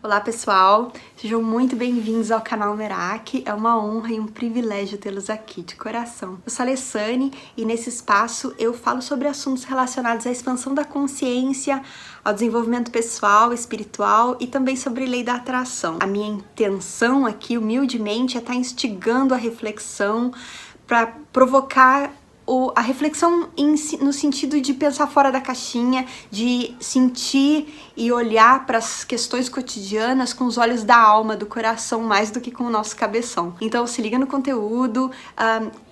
Olá pessoal, sejam muito bem-vindos ao canal Merak. É uma honra e um privilégio tê-los aqui de coração. Eu sou a Alessane e nesse espaço eu falo sobre assuntos relacionados à expansão da consciência, ao desenvolvimento pessoal, espiritual e também sobre lei da atração. A minha intenção aqui, humildemente, é estar instigando a reflexão para provocar a reflexão no sentido de pensar fora da caixinha, de sentir e olhar para as questões cotidianas com os olhos da alma, do coração, mais do que com o nosso cabeção. Então se liga no conteúdo,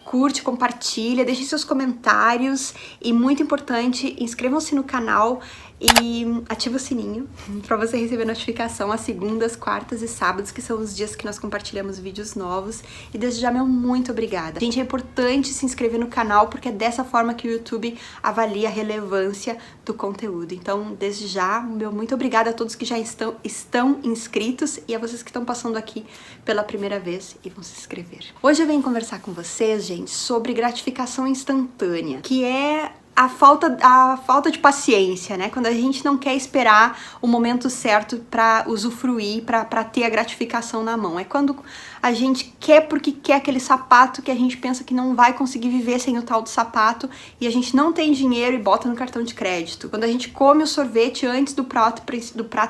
curte, compartilha, deixe seus comentários e, muito importante, inscrevam-se no canal e ativa o sininho para você receber notificação às segundas, quartas e sábados, que são os dias que nós compartilhamos vídeos novos. E desde já, meu muito obrigada. Gente, é importante se inscrever no canal porque é dessa forma que o YouTube avalia a relevância do conteúdo. Então, desde já, meu muito obrigada a todos que já estão inscritos e a vocês que estão passando aqui pela primeira vez e vão se inscrever. Hoje eu venho conversar com vocês, gente, sobre gratificação instantânea, que é a falta de paciência, né? Quando a gente não quer esperar o momento certo para usufruir, para ter a gratificação na mão. É quando a gente quer porque quer aquele sapato que a gente pensa que não vai conseguir viver sem o tal do sapato e a gente não tem dinheiro e bota no cartão de crédito. Quando a gente come o sorvete antes do prato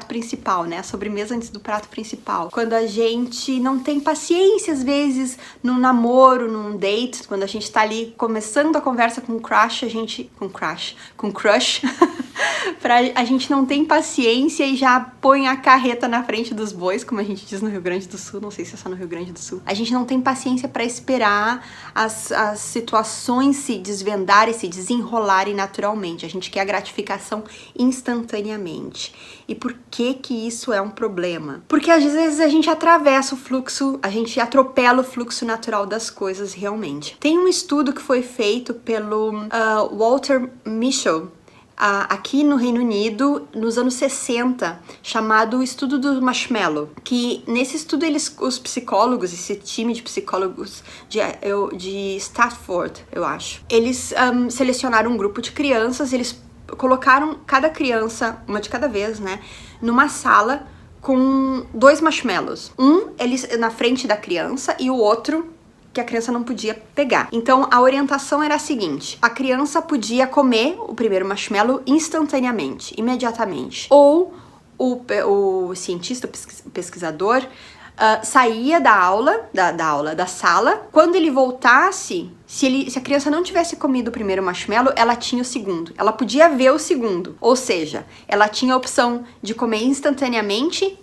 principal, né? A sobremesa antes do prato principal. Quando a gente não tem paciência, às vezes, num namoro, num date, quando a gente tá ali começando a conversa com um crush, com crush, a gente não tem paciência e já põe a carreta na frente dos bois, como a gente diz no Rio Grande do Sul, não sei se é só no Rio Grande do Sul. A gente não tem paciência para esperar as situações se desvendarem, se desenrolarem naturalmente. A gente quer a gratificação instantaneamente. E por que isso é um problema? Porque às vezes a gente atravessa o fluxo, a gente atropela o fluxo natural das coisas realmente. Tem um estudo que foi feito pelo Walter Mischel, aqui no Reino Unido, nos anos 60, chamado o estudo do marshmallow, que nesse estudo os psicólogos, esse time de psicólogos de Stanford, eu acho, eles selecionaram um grupo de crianças, eles colocaram cada criança, uma de cada vez, né, numa sala com 2 marshmallows, eles na frente da criança e o outro que a criança não podia pegar. Então a orientação era a seguinte: a criança podia comer o primeiro marshmallow instantaneamente, imediatamente, ou o cientista, o pesquisador, saía da sala. Quando ele voltasse, se a criança não tivesse comido o primeiro marshmallow, ela tinha o segundo. Ela podia ver o segundo. Ou seja, ela tinha a opção de comer instantaneamente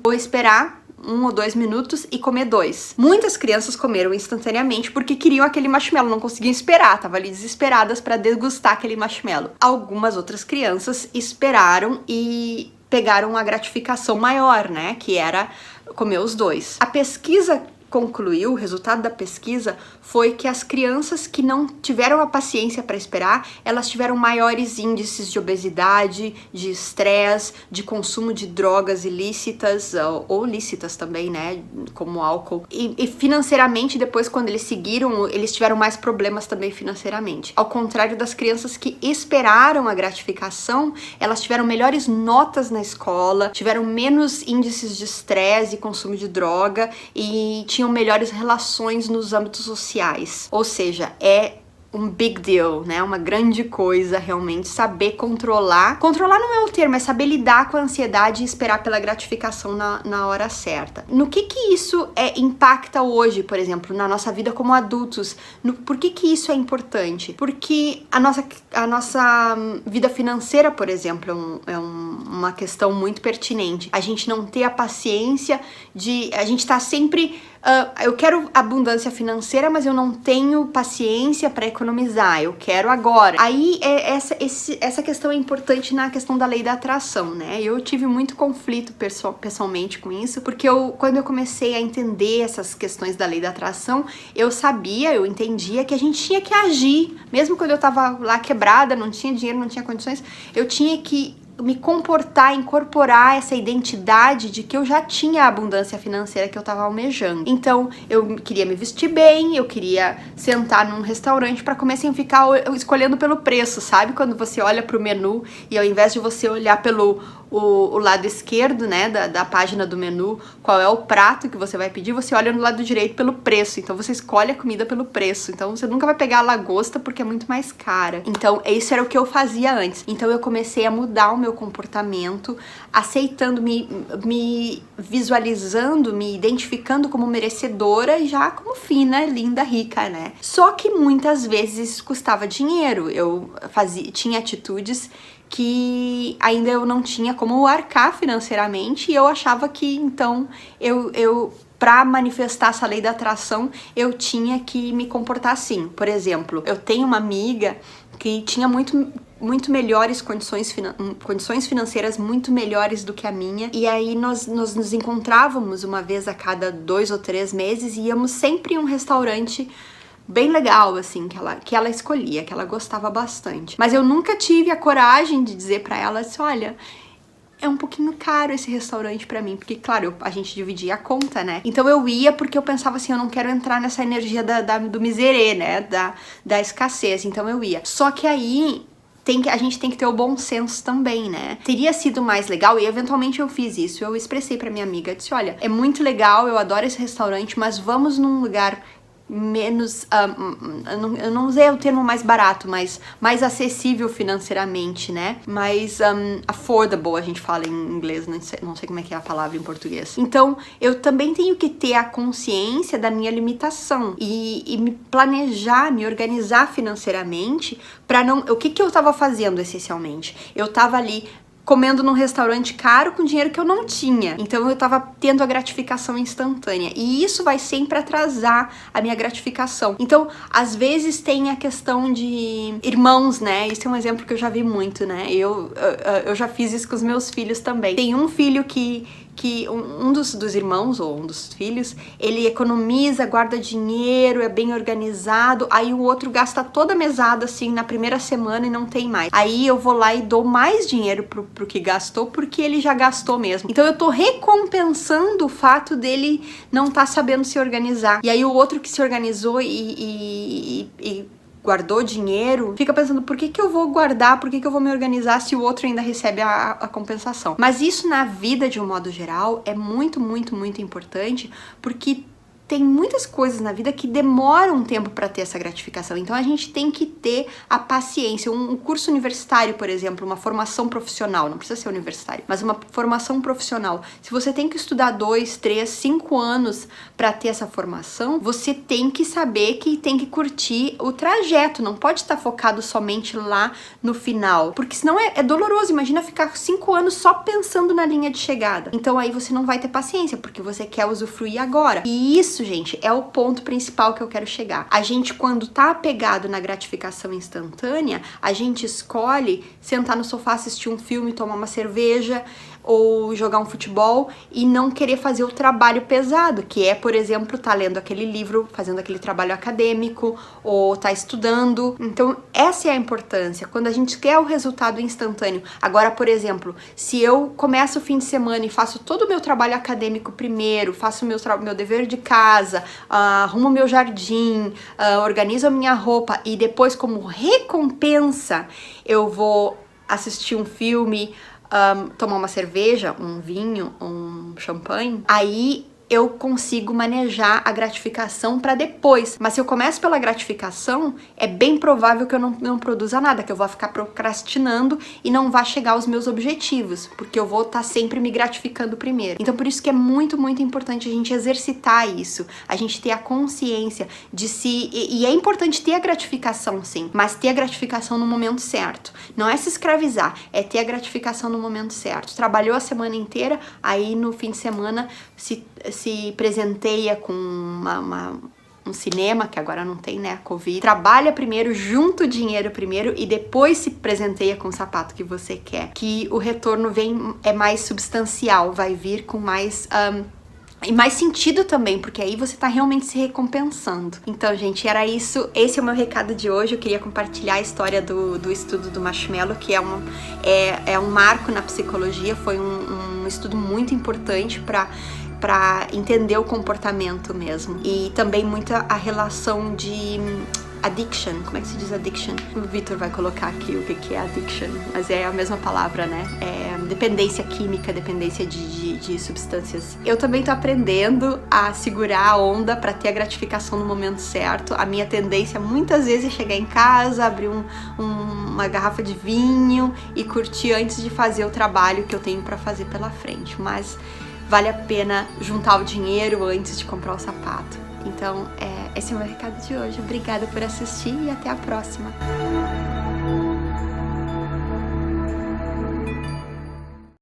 ou esperar 1 ou 2 minutos e comer 2. Muitas crianças comeram instantaneamente porque queriam aquele marshmallow, não conseguiam esperar, estavam ali desesperadas para degustar aquele marshmallow. Algumas outras crianças esperaram e pegaram a gratificação maior, né, que era comer os 2. A pesquisa concluiu, o resultado da pesquisa foi que as crianças que não tiveram a paciência para esperar, elas tiveram maiores índices de obesidade, de estresse, de consumo de drogas ilícitas ou lícitas também, né, como álcool. E financeiramente, depois, quando eles seguiram, eles tiveram mais problemas também financeiramente. Ao contrário das crianças que esperaram a gratificação, elas tiveram melhores notas na escola, tiveram menos índices de estresse e consumo de droga e tinham melhores relações nos âmbitos sociais. Ou seja, é um big deal, né? Uma grande coisa realmente saber controlar. Controlar não é o termo, é saber lidar com a ansiedade e esperar pela gratificação na hora certa. No que isso impacta hoje, por exemplo, na nossa vida como adultos? Por que isso é importante? Porque a nossa vida financeira, por exemplo, é uma questão muito pertinente. A gente não ter a paciência a gente tá sempre eu quero abundância financeira, mas eu não tenho paciência para economizar, eu quero agora. Aí essa questão é importante na questão da lei da atração, né? Eu tive muito conflito pessoalmente com isso, porque quando eu comecei a entender essas questões da lei da atração, eu entendia que a gente tinha que agir, mesmo quando eu tava lá quebrada, não tinha dinheiro, não tinha condições, eu tinha que me comportar, incorporar essa identidade de que eu já tinha a abundância financeira que eu tava almejando. Então, eu queria me vestir bem, eu queria sentar num restaurante pra comer sem ficar escolhendo pelo preço, sabe? Quando você olha pro menu e ao invés de você olhar pelo o lado esquerdo, né, da página do menu, qual é o prato que você vai pedir, você olha no lado direito pelo preço. Então você escolhe a comida pelo preço. Então você nunca vai pegar a lagosta porque é muito mais cara. Então isso era o que eu fazia antes. Então eu comecei a mudar o meu comportamento, aceitando, me visualizando, me identificando como merecedora e já como fina, linda, rica, né? Só que muitas vezes isso custava dinheiro. Eu tinha atitudes que ainda eu não tinha como arcar financeiramente e eu achava que então eu para manifestar essa lei da atração eu tinha que me comportar assim. Por exemplo, eu tenho uma amiga que tinha muito melhores condições financeiras muito melhores do que a minha, e aí nós nos encontrávamos uma vez a cada 2 ou 3 meses e íamos sempre em um restaurante bem legal, assim, que ela escolhia, que ela gostava bastante. Mas eu nunca tive a coragem de dizer pra ela assim, olha, é um pouquinho caro esse restaurante pra mim, porque, claro, a gente dividia a conta, né? Então eu ia porque eu pensava assim, eu não quero entrar nessa energia do miserê, né? Da escassez, então eu ia. Só que aí a gente tem que ter o bom senso também, né? Teria sido mais legal, e eventualmente eu fiz isso, eu expressei pra minha amiga, disse, olha, é muito legal, eu adoro esse restaurante, mas vamos num lugar menos, eu não usei o termo mais barato, mas mais acessível financeiramente, né? Mais affordable, a gente fala em inglês, não sei como é que é a palavra em português. Então, eu também tenho que ter a consciência da minha limitação e me planejar, me organizar financeiramente para não... O que eu tava fazendo, essencialmente? Eu tava ali comendo num restaurante caro com dinheiro que eu não tinha. Então eu tava tendo a gratificação instantânea. E isso vai sempre atrasar a minha gratificação. Então, às vezes tem a questão de irmãos, né? Isso é um exemplo que eu já vi muito, né? Eu já fiz isso com os meus filhos também. Tem um filho que um dos irmãos ou um dos filhos, ele economiza, guarda dinheiro, é bem organizado, aí o outro gasta toda a mesada assim na primeira semana e não tem mais. Aí eu vou lá e dou mais dinheiro pro que gastou, porque ele já gastou mesmo. Então eu tô recompensando o fato dele não tá sabendo se organizar. E aí o outro que se organizou e guardou dinheiro, fica pensando, por que eu vou guardar, por que eu vou me organizar se o outro ainda recebe a compensação? Mas isso na vida, de um modo geral, é muito, muito, muito importante, porque tem muitas coisas na vida que demoram um tempo para ter essa gratificação. Então a gente tem que ter a paciência. Um curso universitário, por exemplo, uma formação profissional, não precisa ser universitário, mas uma formação profissional. Se você tem que estudar 2, 3, 5 anos para ter essa formação, você tem que saber que tem que curtir o trajeto. Não pode estar focado somente lá no final, porque senão é doloroso. Imagina ficar 5 anos só pensando na linha de chegada. Então aí você não vai ter paciência, porque você quer usufruir agora. E isso, gente, é o ponto principal que eu quero chegar. A gente, quando tá apegado na gratificação instantânea, a gente escolhe sentar no sofá, assistir um filme, tomar uma cerveja ou jogar um futebol e não querer fazer o trabalho pesado, que é, por exemplo, tá lendo aquele livro, fazendo aquele trabalho acadêmico ou tá estudando. Então, essa é a importância. Quando a gente quer o resultado instantâneo. Agora, por exemplo, se eu começo o fim de semana e faço todo o meu trabalho acadêmico primeiro, faço o meu dever de casa, arrumo meu jardim, organizo a minha roupa e depois, como recompensa, eu vou assistir um filme, tomar uma cerveja, um vinho, um champanhe, aí eu consigo manejar a gratificação para depois. Mas se eu começo pela gratificação, é bem provável que eu não produza nada, que eu vou ficar procrastinando e não vá chegar aos meus objetivos, porque eu vou estar sempre me gratificando primeiro. Então por isso que é muito, muito importante a gente exercitar isso, a gente ter a consciência de si, e é importante ter a gratificação sim, mas ter a gratificação no momento certo. Não é se escravizar, é ter a gratificação no momento certo. Trabalhou a semana inteira, aí no fim de semana se presenteia com um cinema, que agora não tem, né, Covid. Trabalha primeiro, junta o dinheiro primeiro e depois se presenteia com o sapato que você quer. Que o retorno é mais substancial, vai vir com mais... e mais sentido também, porque aí você tá realmente se recompensando. Então, gente, era isso. Esse é o meu recado de hoje. Eu queria compartilhar a história do estudo do marshmallow, que é um marco na psicologia. Foi um estudo muito importante para entender o comportamento mesmo. E também muito a relação addiction. Como é que se diz addiction? O Vitor vai colocar aqui o que é addiction, mas é a mesma palavra, né? É dependência química, dependência de substâncias. Eu também tô aprendendo a segurar a onda para ter a gratificação no momento certo. A minha tendência muitas vezes é chegar em casa, abrir uma garrafa de vinho e curtir antes de fazer o trabalho que eu tenho para fazer pela frente, mas vale a pena juntar o dinheiro antes de comprar o sapato. Então, esse é o meu recado de hoje. Obrigada por assistir e até a próxima!